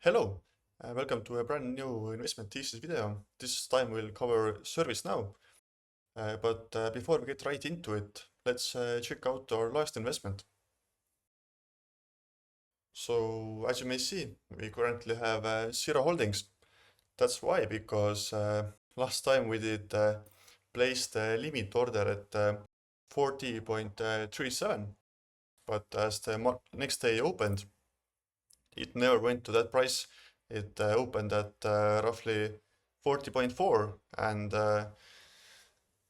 Hello, welcome to a brand new investment thesis video. This time we'll cover ServiceNow. But before we get right into it, let's check out our last investment. So as you may see, we currently have zero holdings. That's why, because last time we did place the limit order at 40.37, but as the next day opened, it never went to that price. It opened at roughly 40.4 and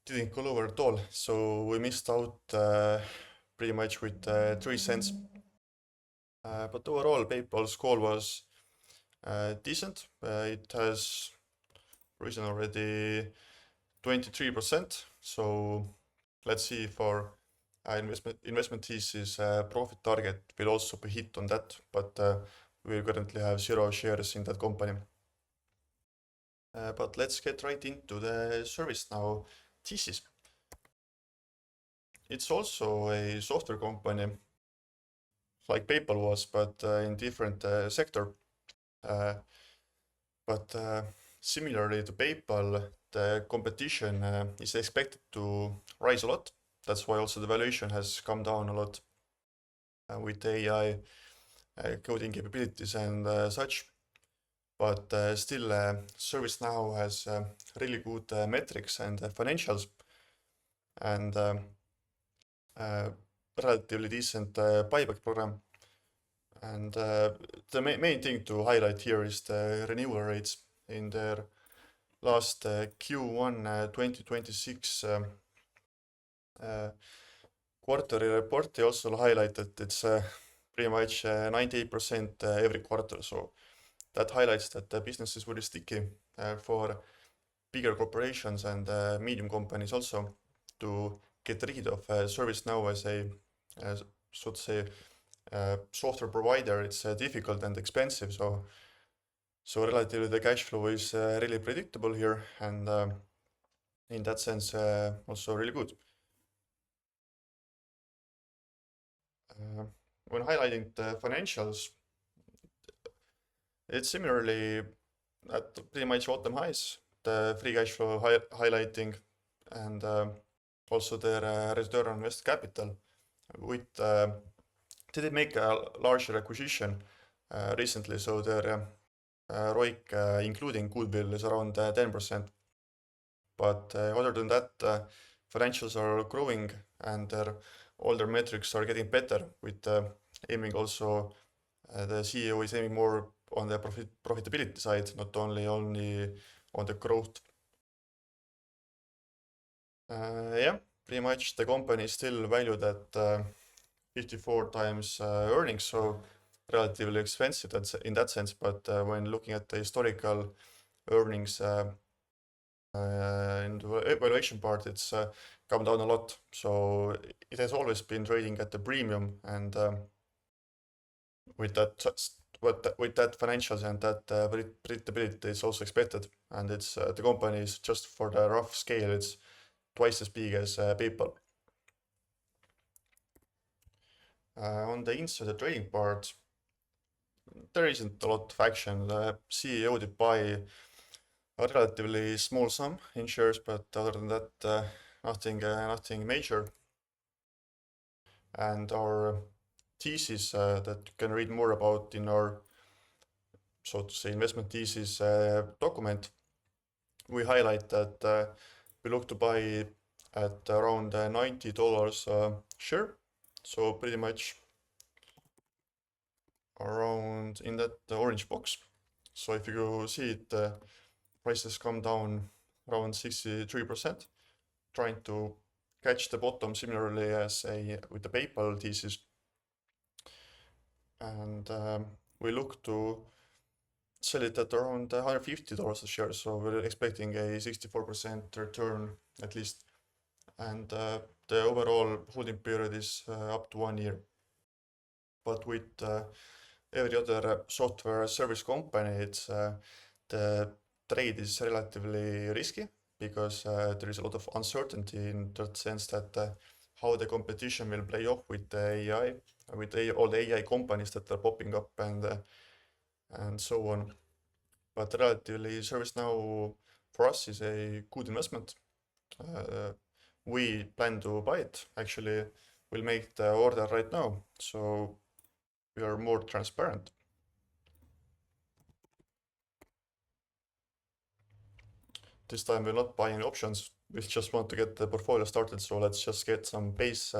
didn't go lower at all. So we missed out pretty much with 3 cents. But overall, PayPal's call was decent. It has risen already 23%. So let's see if our investment thesis profit target will also be hit on that. But we currently have zero shares in that company. But let's get right into the ServiceNow thesis. It's also a software company like PayPal was, but in different sector. But similarly to PayPal, the competition is expected to rise a lot. That's why also the valuation has come down a lot with AI coding capabilities and such. But still, ServiceNow has really good metrics and financials and relatively decent buyback program. And the main thing to highlight here is the renewal rates in their last Q1 2026 quarterly report. They also highlighted it's pretty much 98% every quarter. So that highlights that the business is very sticky for bigger corporations and medium companies also to get rid of ServiceNow as a, so to say, software provider. It's difficult and expensive. So relatively the cash flow is really predictable here and in that sense also really good. When highlighting the financials, it's similarly at pretty much all-time highs, the free cash flow highlighting and also their return on invested capital. With they did make a larger acquisition recently, so their ROIC including goodwill is around 10%. But other than that, financials are growing and all their metrics are getting better with aiming also, the CEO is aiming more on the profitability side, not only on the growth. Yeah, pretty much the company is still valued at 54 times earnings, so relatively expensive in that sense. But when looking at the historical earnings in the evaluation part, it's come down a lot. So it has always been trading at the premium, and with that financials and that predictability is also expected. And it's the company is, just for the rough scale, it's twice as big as PayPal. On the insider trading part, there isn't a lot of action. The CEO did buy a relatively small sum in shares, but other than that, nothing major. And our thesis that you can read more about in our, so to say, investment thesis document, we highlight that we look to buy at around $90 share. So pretty much around in that orange box. So if you see it, prices come down around 63%, trying to catch the bottom similarly as with the PayPal thesis. And we look to sell it at around $150 a share. So we're expecting a 64% return at least. And the overall holding period is up to 1 year. But with every other software service company, it's the trade is relatively risky because there is a lot of uncertainty in that sense that how the competition will play off with the AI, with all the AI companies that are popping up, and and so on. But relatively, ServiceNow for us is a good investment. We plan to buy it. Actually, we'll make the order right now, so we are more transparent. This time we're not buying options. We just want to get the portfolio started, so let's just get some base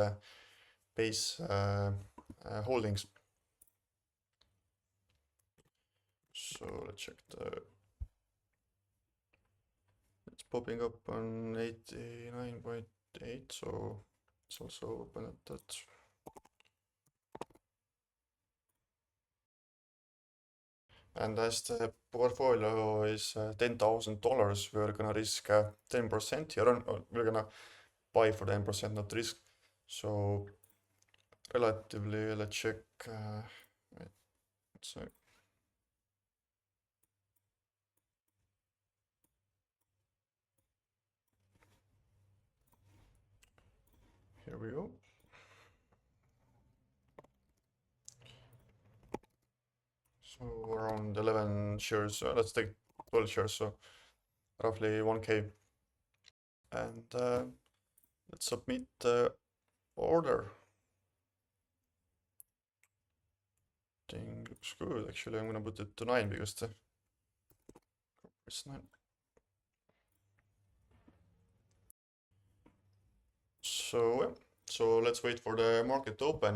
holdings. So let's check it's popping up on 89.8, so let's also open at that. And as the portfolio is $10,000, we're gonna risk 10% here. We're gonna buy for 10%, not risk. So relatively, let's check. Wait, so here we go. So around 11 shares. Let's take 12 shares. So roughly 1K. And let's submit the order. Thing looks good. Actually, I'm gonna put it to 9 because the it's 9. So yeah. So let's wait for the market to open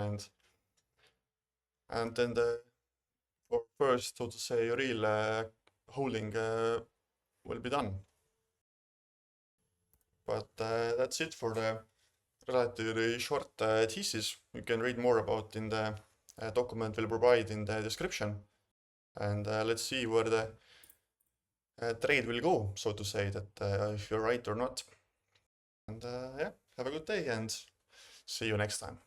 and then the for first, so to say, real holding will be done. But that's it for the relatively short thesis. You can read more about in the document we'll provide in the description. And let's see where the trade will go, so to say, that if you're right or not. And yeah, have a good day and see you next time.